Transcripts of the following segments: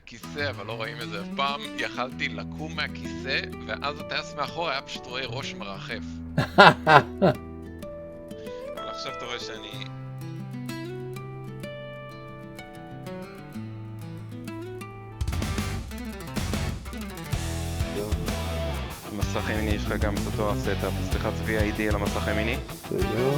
כיסא, אבל לא רואים את זה אף פעם, יכלתי לקום מהכיסא, ואז הטייס מאחור היה פשוט רואה ראש מרחף. אבל עכשיו אתה רואה שאני... המסך הימיני יש לך גם את אותו הסטאפ, אז תלחץ VID על המסך הימיני. בסדר.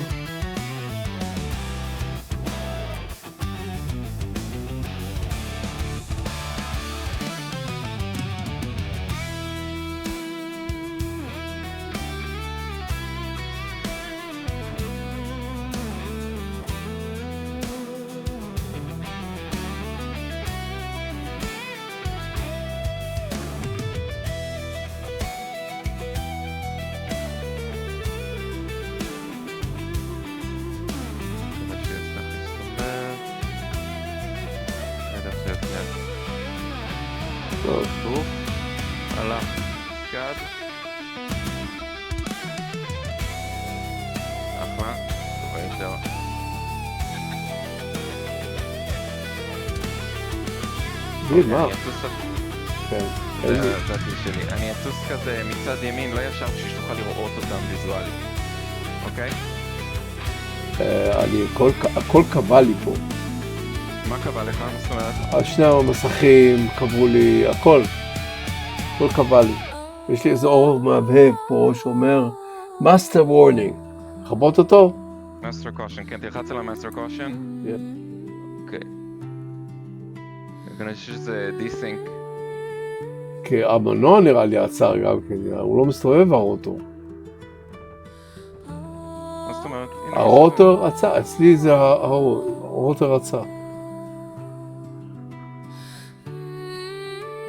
טוב. גוף, עלה, גד. אחלה, טובה יותר. מה? אני אטוס... כן. זה הטיל שלי. אני אטוס כזה מצד ימין, לא ישר בשביל שתוכל לראות אותם ויזואלית. אוקיי? הכל קבע לי פה. מה קבע לך? מה זאת אומרת? שני המסכים קבעו לי, הכל קבע לי. יש לי איזה אור מהבהב פה שאומר Master Warning. חבות אותו? Master Caution, כן, תלחץ על ה-Master Caution. כן. אוקיי. אני חושב שזה Desync. כי המנוע נראה לי עצר גם כן, הוא לא מסתובב הרוטור. מה זאת אומרת? הרוטור עצר, אצלי זה הרוטור עצר.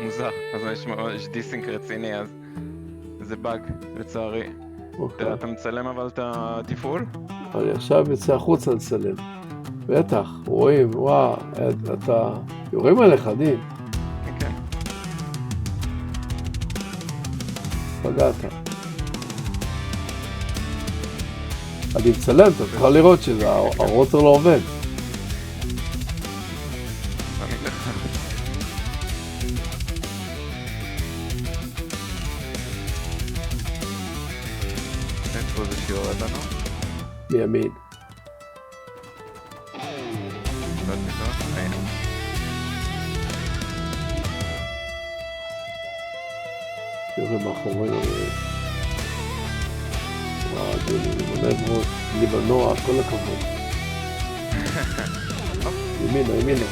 מוזר, אז יש דיסינק רציני, אז זה באג, לצערי. אתה מצלם אבל את התפעול? אני עכשיו יוצא החוצה לצלם. בטח, רואים, וואו, אתה... יורים עליך, דין. כן. פגעת. אני מצלם, אתה צריך לראות שהרוטור לא עובד. אני לך. איפה זה שיורד לנו? מימין. לא תקרא? הנה. תראה מאחורינו. וואו, מנהרות, לבנוע, כל הכבוד. ימינה.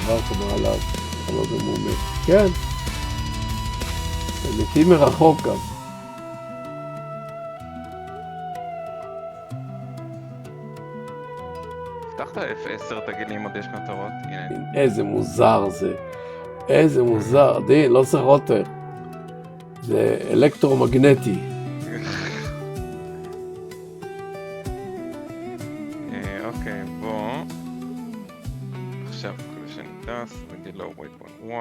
עברת מעליו, אתה לא במומי. כן. הם מתים מרחוק גם. פתח את ה-F10, תגיד לי אם עוד יש מטרות. הנה. איזה מוזר זה. איזה מוזר. דין, לא צריך רוטר. זה אלקטרומגנטי. אוקיי, בוא. עכשיו, כדי שאני טס, נגיד לו waypoint 1.